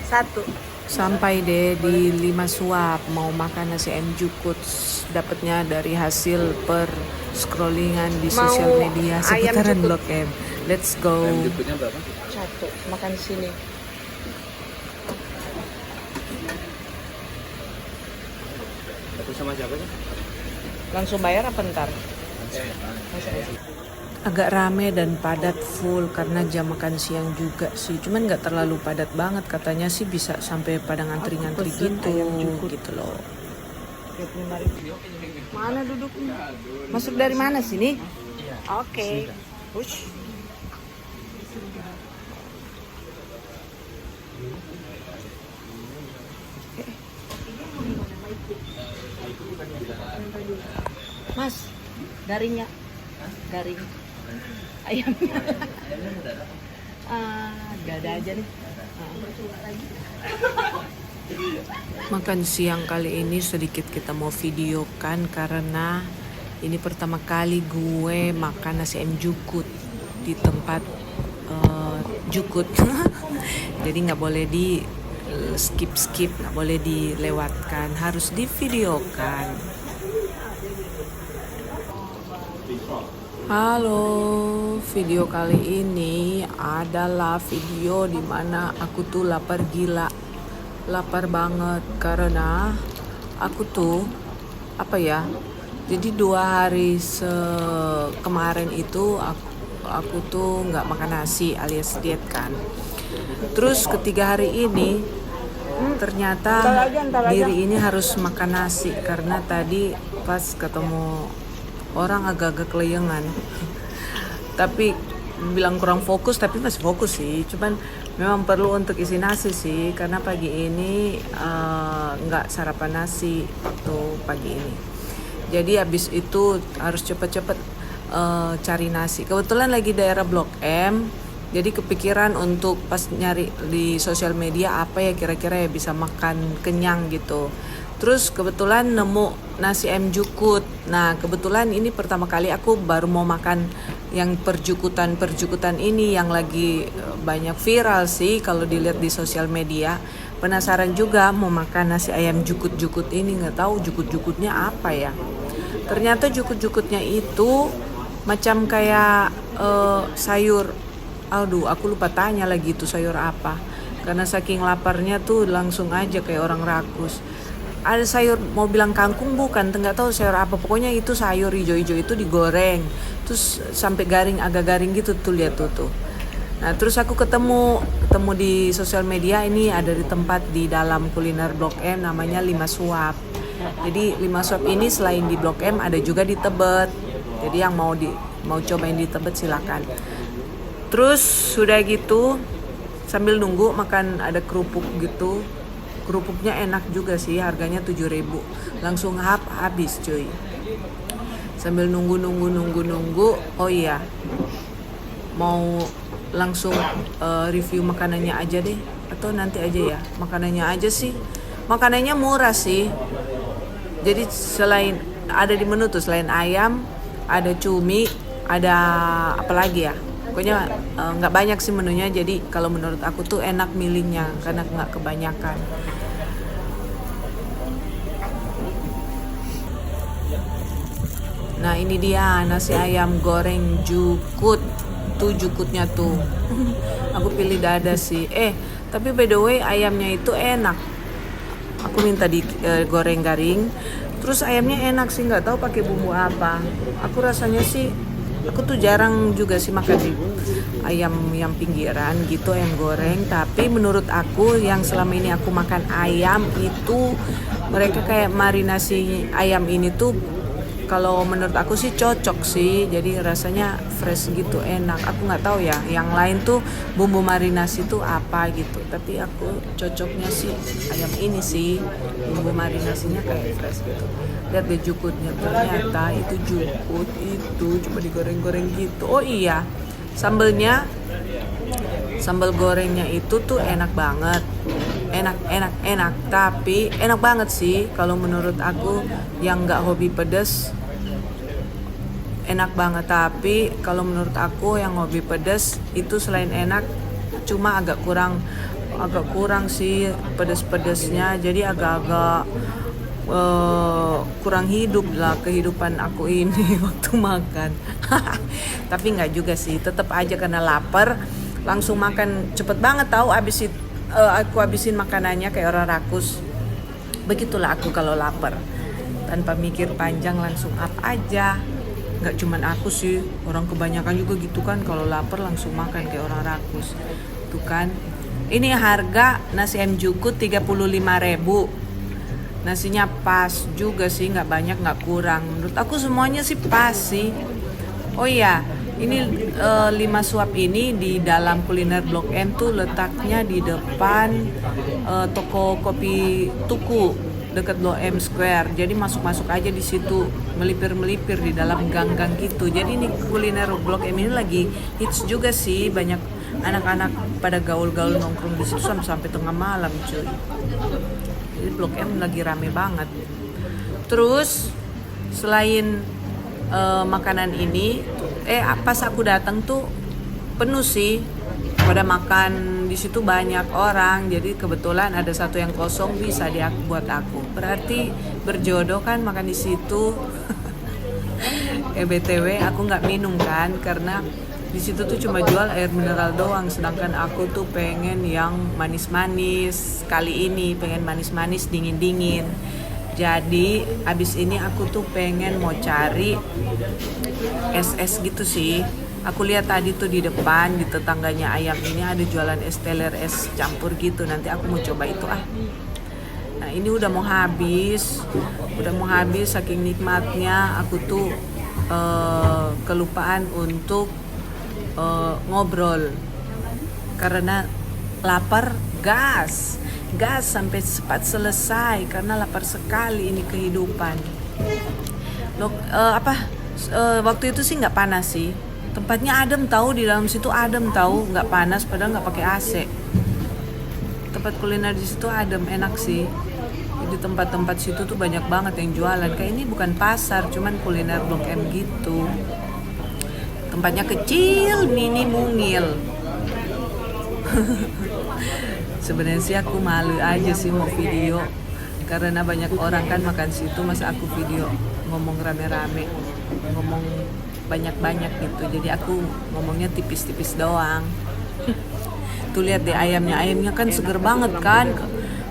Satu. Sampai deh di 5 suap mau makan nasi ayam jukut, dapatnya dari hasil per scrollingan di Mau sosial media ayam seputaran jukut. Blok M. Let's go. Ayam jukutnya berapa? Satu. Makan di sini. Satu sama siapa sih? Langsung bayar apa ntar? Agak rame dan padat full karena jam makan siang juga sih. Cuman nggak terlalu padat banget, katanya sih bisa sampai pada ngantri-ngantri Pesen gitu, ayam jukut. gitu loh. 25.000. Mana duduknya? Masuk dari mana sini? Oke. Push. Mas, garingnya, garing ayamnya. Gak ada aja nih. Makan siang kali ini sedikit kita mau videokan karena ini pertama kali gue makan nasi ayam jukut di tempat jukut. Jadi nggak boleh di skip, nggak boleh dilewatkan, harus divideokan. Halo, video kali ini adalah video dimana aku tuh lapar gila, lapar banget karena aku tuh jadi 2 hari kemarin itu aku tuh nggak makan nasi alias diet kan. Terus ketiga hari ini ternyata diri ini harus makan nasi karena tadi pas ketemu orang agak-agak kelayangan. Tapi bilang kurang fokus, tapi masih fokus sih. Cuman memang perlu untuk isi nasi sih karena pagi ini nggak sarapan nasi waktu pagi ini. Jadi habis itu harus cepet-cepet cari nasi. Kebetulan lagi daerah Blok M. Jadi kepikiran untuk pas nyari di sosial media apa ya kira-kira ya bisa makan kenyang gitu. Terus kebetulan nemu nasi ayam jukut. Nah kebetulan ini pertama kali aku baru mau makan yang perjukutan ini yang lagi banyak viral sih kalau dilihat di sosial media. Penasaran juga mau makan nasi ayam jukut ini, nggak tahu jukutnya apa ya. Ternyata jukutnya itu macam kayak sayur. Aduh, aku lupa tanya lagi itu sayur apa. Karena saking laparnya tuh langsung aja kayak orang rakus. Ada sayur, mau bilang kangkung bukan, nggak tahu sayur apa. Pokoknya itu sayur hijau-hijau itu digoreng. Terus sampai agak garing gitu tuh, lihat tuh. Nah, terus aku ketemu di sosial media ini ada di tempat di dalam kuliner Blok M namanya 5 Suap. Jadi 5 Suap ini selain di Blok M ada juga di Tebet. Jadi yang mau cobain di Tebet silakan. Terus sudah gitu sambil nunggu makan ada kerupuk gitu. Kerupuknya enak juga sih, harganya 7.000. Langsung habis cuy. Sambil nunggu. Oh iya. Mau langsung review makanannya aja deh atau nanti aja ya. Makanannya aja sih. Makanannya murah sih. Jadi selain ada di menu tuh selain ayam, ada cumi, ada apa lagi ya? Pokoknya nggak banyak sih menunya, jadi kalau menurut aku tuh enak milihnya karena nggak kebanyakan. Nah ini dia nasi ayam goreng jukut, tuh jukutnya tuh. Aku pilih dada sih. Tapi by the way ayamnya itu enak. Aku minta goreng garing, terus ayamnya enak sih, nggak tahu pakai bumbu apa. Aku rasanya sih aku tuh jarang juga sih makan di ayam yang pinggiran gitu, ayam goreng. Tapi menurut aku yang selama ini aku makan ayam itu mereka kayak marinasi ayam ini tuh kalau menurut aku sih cocok sih. Jadi rasanya fresh gitu, enak. Aku nggak tahu ya yang lain tuh bumbu marinasi tuh apa gitu. Tapi aku cocoknya sih ayam ini sih, bumbu marinasinya kayak fresh gitu. Lihat deh jukutnya, ternyata itu jukut itu cuma digoreng-goreng gitu. Oh iya, sambal gorengnya itu tuh enak banget, enak, tapi enak banget sih kalau menurut aku yang nggak hobi pedas. Enak banget, tapi kalau menurut aku yang hobi pedas itu selain enak cuma agak kurang agak kurang sih pedes-pedesnya, jadi agak-agak kurang hidup lah kehidupan aku ini waktu makan. Tapi nggak juga sih, tetap aja karena lapar langsung makan cepet banget tahu. Aku habisin makanannya kayak orang rakus. Begitulah aku kalau lapar, tanpa mikir panjang langsung apa aja. Nggak cuman aku sih, orang kebanyakan juga gitu kan, kalau lapar langsung makan kayak orang rakus. Tuh kan, ini harga nasi ayam jukut 35.000. Nasinya pas juga sih, nggak banyak nggak kurang. Menurut aku semuanya sih pas sih. Oh iya, ini 5 suap ini di dalam kuliner Blok M tuh letaknya di depan toko kopi Tuku dekat Blok M Square. Jadi masuk-masuk aja di situ, melipir-melipir di dalam gang-gang gitu. Jadi ini kuliner Blok M ini lagi hits juga sih, banyak anak-anak pada gaul-gaul nongkrong di situ sampai tengah malam cuy. Jadi Blok M lagi rame banget. Terus selain makanan ini, pas aku datang tuh penuh sih, pada makan di situ banyak orang. Jadi kebetulan ada satu yang kosong, bisa buat aku. Berarti berjodoh kan makan di situ. BTW aku nggak minum kan, karena di situ tuh cuma jual air mineral doang, sedangkan aku tuh pengen yang manis-manis. Kali ini pengen manis-manis, dingin-dingin. Jadi abis ini aku tuh pengen mau cari es gitu sih. Aku lihat tadi tuh di depan di tetangganya ayam ini ada jualan es teler, es campur gitu. Nanti aku mau coba itu Nah ini udah mau habis saking nikmatnya. Aku tuh kelupaan untuk ngobrol karena lapar, gas sampai cepat selesai karena lapar sekali ini kehidupan. Waktu itu sih nggak panas sih, tempatnya adem tahu, di dalam situ adem tahu, nggak panas padahal nggak pakai AC. Tempat kuliner di situ adem, enak sih. Di tempat-tempat situ tuh banyak banget yang jualan. Kayak ini bukan pasar, cuman kuliner Blok M gitu. Tempatnya kecil, mini, mungil. Sebenarnya sih aku malu aja sih mau video, karena banyak orang kan makan situ, masa aku video ngomong rame-rame, ngomong banyak-banyak gitu. Jadi aku ngomongnya tipis-tipis doang. Tuh lihat deh ayamnya kan seger banget kan.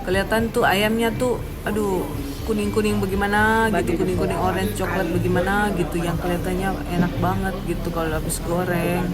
Kelihatan tuh ayamnya tuh, aduh, kuning-kuning bagaimana gitu, kuning-kuning orange coklat bagaimana gitu, yang kelihatannya enak banget gitu kalau habis goreng.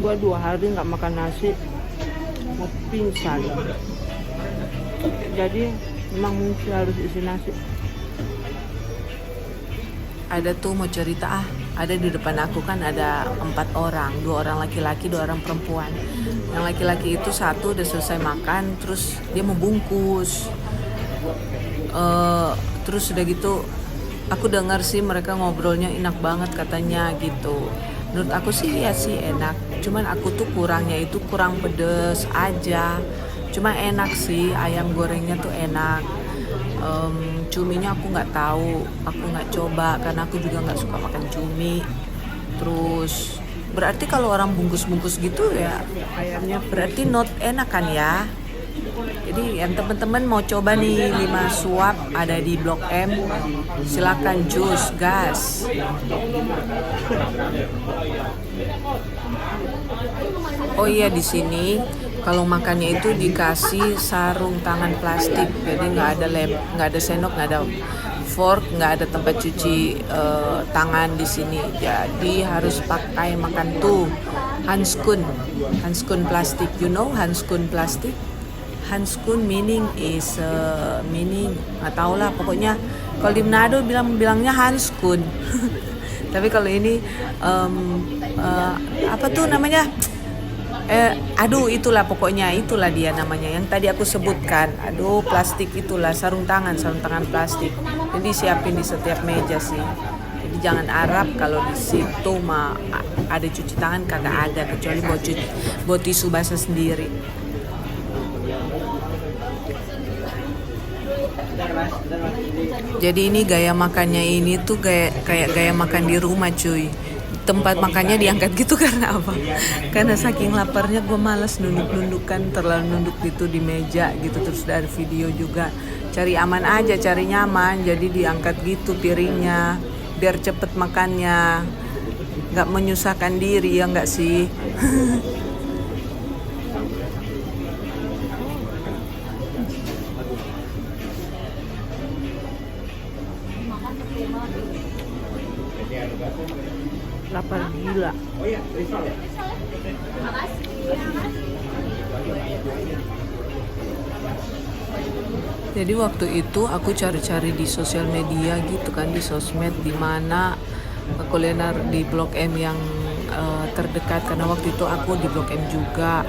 Gua 2 hari nggak makan nasi mau pingsan, jadi memang mungkin harus isi nasi. Ada tuh mau cerita ada di depan aku kan ada 4 orang, 2 orang laki-laki, 2 orang perempuan. Yang laki-laki itu satu udah selesai makan, terus dia mau bungkus. Terus udah gitu aku dengar sih mereka ngobrolnya enak banget katanya gitu. Menurut aku sih ya sih enak, cuman aku tuh kurangnya itu kurang pedes aja. Cuma enak sih, ayam gorengnya tuh enak. Cuminya aku nggak tahu, aku nggak coba karena aku juga nggak suka makan cumi. Terus berarti kalau orang bungkus-bungkus gitu ya ayamnya berarti not enak kan ya. Jadi yang teman-teman mau coba nih 5 suap ada di Blok M, silakan jus gas. Oh iya, di sini kalau makannya itu dikasih sarung tangan plastik, jadi nggak ada sendok, nggak ada fork, nggak ada tempat cuci tangan di sini. Jadi harus pakai makan tuh hanskun plastik. You know hanskun plastik? Hanskun meaning is meaning nggak tahu lah, pokoknya kalau di Manado bilangnya hanskun. Tapi kalau ini apa tuh namanya? Itulah pokoknya, itulah dia namanya yang tadi aku sebutkan. Plastik itulah, sarung tangan plastik. Jadi siapin di setiap meja sih. Jadi jangan harap kalau di situ mah ada cuci tangan, kagak ada, kecuali buat tisu basah sendiri. Jadi ini gaya makannya ini tuh kayak gaya makan di rumah cuy. Tempat makannya diangkat gitu karena apa? Karena saking laparnya gue malas nunduk-nundukan, terlalu nunduk gitu di meja gitu. Terus dari video juga cari aman aja, cari nyaman. Jadi diangkat gitu piringnya biar cepet makannya, nggak menyusahkan diri, ya nggak sih? Lapar gila. Jadi waktu itu aku cari-cari di sosial media gitu kan, di sosmed, di mana kuliner di Blok M yang terdekat, karena waktu itu aku di Blok M juga.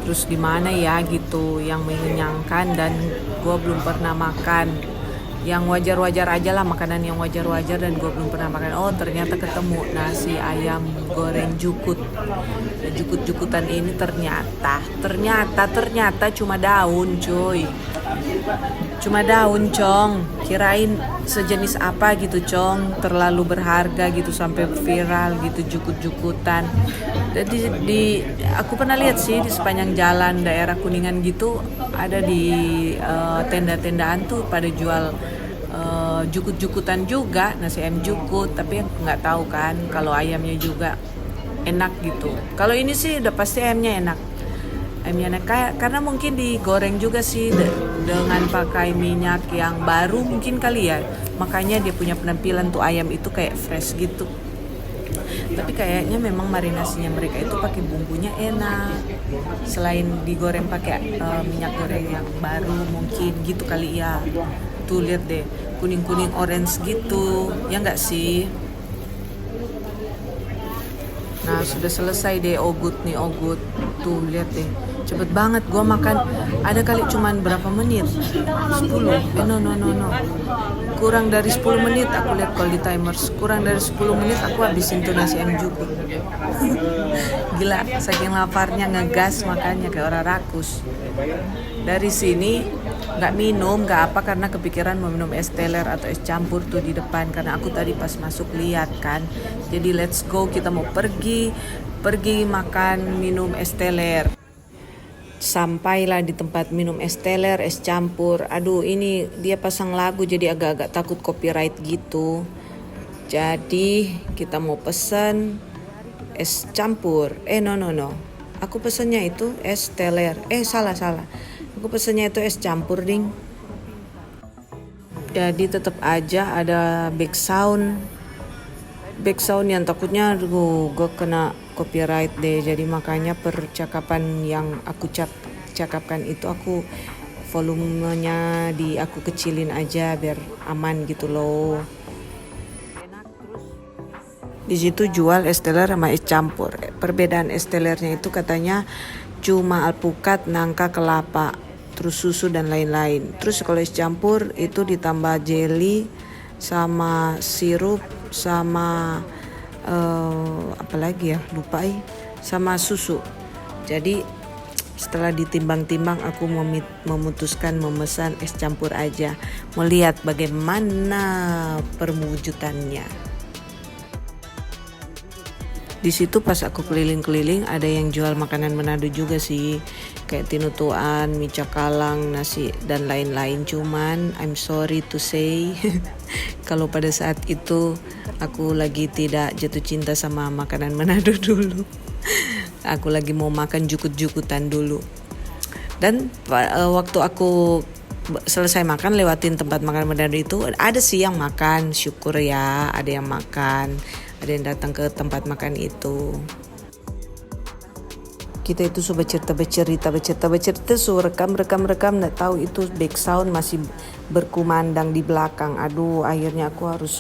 Terus di mana ya gitu yang mengenyangkan dan gue belum pernah makan. Yang wajar-wajar aja lah, makanan yang wajar-wajar dan gue belum pernah makan. Oh ternyata ketemu nasi ayam goreng jukut. Jukut-jukutan ini ternyata cuma daun cuy. Cuma daun cong. Kirain sejenis apa gitu cong, terlalu berharga gitu sampai viral gitu jukut-jukutan. Jadi aku pernah lihat sih di sepanjang jalan daerah Kuningan gitu, ada di tenda-tendaan tuh pada jual jukut-jukutan juga, nasi ayam jukut, tapi nggak tahu kan kalau ayamnya juga enak gitu. Kalau ini sih udah pasti ayamnya enak. Karena mungkin digoreng juga sih dengan pakai minyak yang baru mungkin kali ya, makanya dia punya penampilan tuh ayam itu kayak fresh gitu. Tapi kayaknya memang marinasinya mereka itu pakai bumbunya enak, selain digoreng pakai minyak goreng yang baru mungkin gitu kali ya. Tuh lihat deh, kuning-kuning orange gitu, ya nggak sih? Nah sudah selesai deh ogut. Tuh lihat deh, cepet banget gue makan. Ada kali cuman berapa menit? 10? No. Kurang dari 10 menit aku lihat kalau di timers. Kurang dari 10 menit aku habisin tuh nasi ayam jukut. Gila, saking laparnya ngegas makannya kayak orang rakus. Dari sini nggak minum, nggak apa, karena kepikiran mau minum es teler atau es campur tuh di depan, karena aku tadi pas masuk lihat kan. Jadi let's go, kita mau pergi makan minum es teler. Sampailah di tempat minum es teler, es campur. Aduh ini dia pasang lagu jadi agak-agak takut copyright gitu. Jadi kita mau pesen es campur. No. Aku pesennya itu es teler. Salah. Aku pesennya itu es campur ding. Jadi tetap aja ada background yang takutnya gue kena copyright deh. Jadi makanya percakapan yang aku cakapkan itu aku volumenya aku kecilin aja biar aman gitu loh. Di situ jual es teler sama es campur. Perbedaan es telernya itu katanya cuma alpukat, nangka, kelapa, terus susu dan lain-lain. Terus kalau es campur itu ditambah jelly sama sirup sama apa lagi ya, lupa sama susu. Jadi setelah ditimbang-timbang aku memutuskan memesan es campur aja. Mau lihat bagaimana perwujudannya. Di situ pas aku keliling-keliling ada yang jual makanan Manado juga sih, kayak tinutuan, mie cakalang, nasi dan lain-lain. Cuman I'm sorry to say kalau pada saat itu aku lagi tidak jatuh cinta sama makanan Manado dulu. Aku lagi mau makan jukut-jukutan dulu. Dan waktu aku selesai makan lewatin tempat makan Manado itu, ada sih yang makan, syukur ya, ada yang makan. Ada yang datang ke tempat makan itu. Kita itu suka bercerita, so rekam, nggak tahu itu back sound masih berkumandang di belakang. Aduh, akhirnya aku harus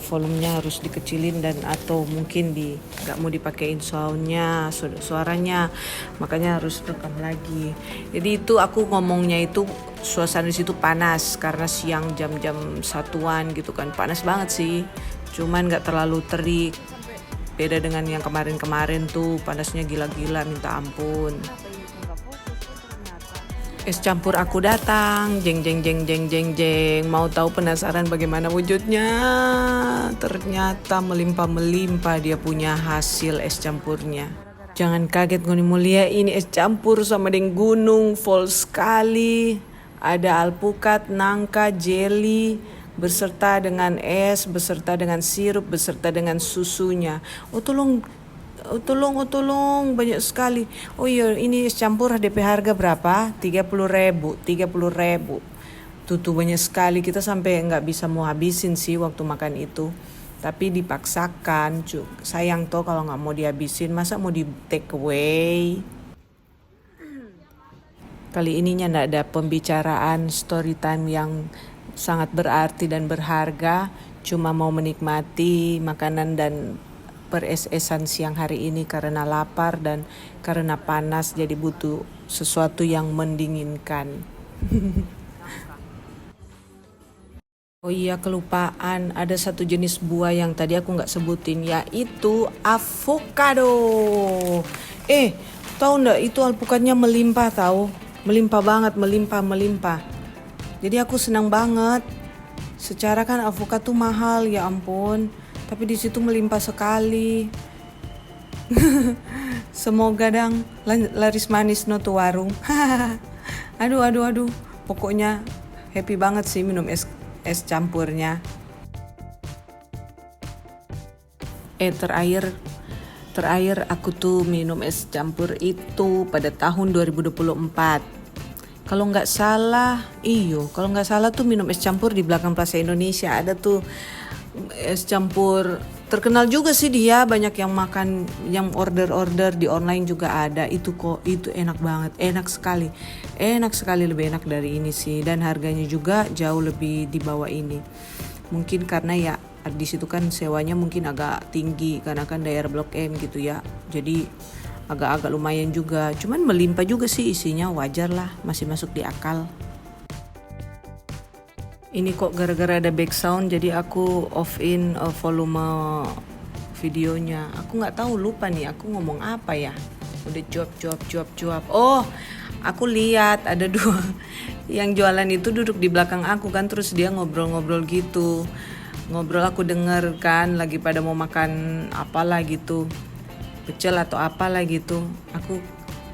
volumenya harus dikecilin dan atau mungkin nggak mau dipakein soundnya, suaranya, makanya harus rekam lagi. Jadi itu aku ngomongnya itu suasana di situ panas karena siang jam-jam 1-an gitu kan, panas banget sih. Cuman gak terlalu terik. Beda dengan yang kemarin-kemarin tuh panasnya gila-gila minta ampun. Es campur aku datang, jeng jeng jeng jeng jeng jeng. Mau tahu penasaran bagaimana wujudnya? Ternyata melimpah-melimpah dia punya hasil es campurnya. Jangan kaget Ngoni Mulia, ini es campur sama dengan gunung, full sekali. Ada alpukat, nangka, jelly, beserta dengan es, beserta dengan sirup, beserta dengan susunya. Oh tolong, banyak sekali. Oh iya, ini es campur DP harga berapa? 30.000. Tuh banyak sekali, kita sampai nggak bisa mau habisin sih waktu makan itu. Tapi dipaksakan, sayang toh kalau nggak mau dihabisin, masa mau di take away? Kali ininya nggak ada pembicaraan story time yang sangat berarti dan berharga, cuma mau menikmati makanan dan peresesan siang hari ini karena lapar dan karena panas, jadi butuh sesuatu yang mendinginkan. Oh iya, kelupaan, ada satu jenis buah yang tadi aku nggak sebutin, yaitu avocado. Tahu nggak, itu alpukatnya melimpah, tahu? Melimpah banget, melimpah. Jadi aku senang banget. Secara kan avokat tuh mahal, ya ampun. Tapi di situ melimpah sekali. Semoga dang laris manis no tuh warung. Aduh. Pokoknya happy banget sih minum es campurnya. Terakhir aku tuh minum es campur itu pada tahun 2024. Kalau nggak salah tuh minum es campur di belakang Plaza Indonesia. Ada tuh es campur terkenal juga sih dia, banyak yang makan, yang order di online juga ada. Itu enak banget, enak sekali, lebih enak dari ini sih, dan harganya juga jauh lebih di bawah ini. Mungkin karena ya di situ kan sewanya mungkin agak tinggi karena kan daerah Blok M gitu ya, jadi agak lumayan juga, cuman melimpah juga sih isinya, wajar lah, masih masuk di akal. Ini kok gara-gara ada back sound jadi aku off in volume videonya. Aku nggak tahu, lupa nih aku ngomong apa ya. Udah cuap. Oh, aku lihat ada dua yang jualan itu duduk di belakang aku kan, terus dia ngobrol-ngobrol gitu. Aku denger kan lagi pada mau makan apalah gitu, pecel atau apalah gitu.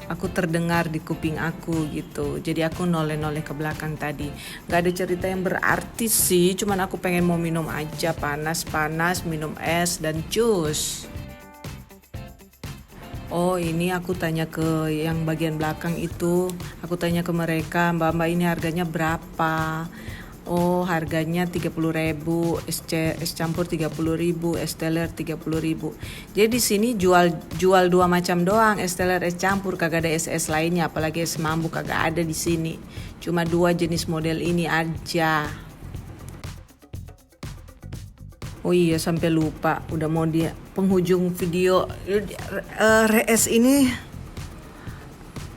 Aku terdengar di kuping aku gitu. Jadi aku noleh-noleh ke belakang tadi. Gak ada cerita yang berarti sih, cuman aku pengen mau minum aja, panas, minum es dan jus. Oh ini aku tanya ke yang bagian belakang itu, aku tanya ke mereka, mbak ini harganya berapa? Oh harganya 30.000, es campur 30.000, es teler 30.000. Jadi di sini jual dua macam doang, es teler, es campur, kagak ada es lainnya, apalagi es mambu kagak ada di sini. Cuma dua jenis model ini aja. Oh iya, sampai lupa, udah mau di penghujung video. Res ini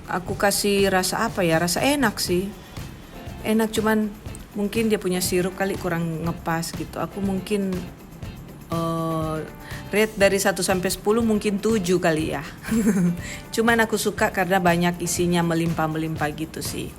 aku kasih rasa apa ya? Rasa enak sih. Enak, cuman mungkin dia punya sirup kali kurang ngepas gitu. Aku mungkin rate dari 1 sampai 10 mungkin 7 kali ya. Cuman aku suka karena banyak isinya, melimpah gitu sih.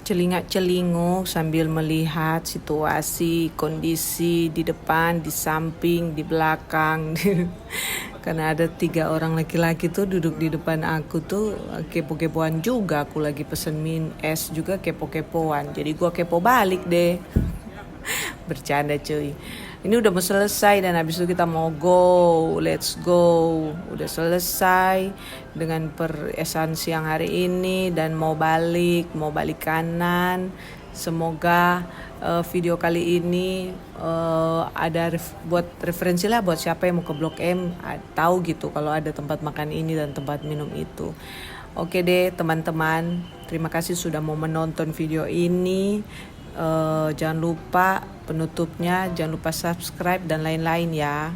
celingak-celinguk sambil melihat situasi, kondisi di depan, di samping, di belakang. Karena ada 3 orang laki-laki tuh duduk di depan aku tuh kepo-kepoan juga. Aku lagi pesen es juga kepo-kepoan. Jadi gua kepo balik deh. Bercanda cuy. Ini udah mau selesai dan habis itu kita mau go, let's go. Udah selesai dengan peresan siang hari ini dan mau balik kanan. Semoga video kali ini ada buat referensi lah buat siapa yang mau ke Blok M, tahu gitu kalau ada tempat makan ini dan tempat minum itu. Oke deh teman-teman, terima kasih sudah mau menonton video ini. Jangan lupa penutupnya, jangan lupa subscribe dan lain-lain ya.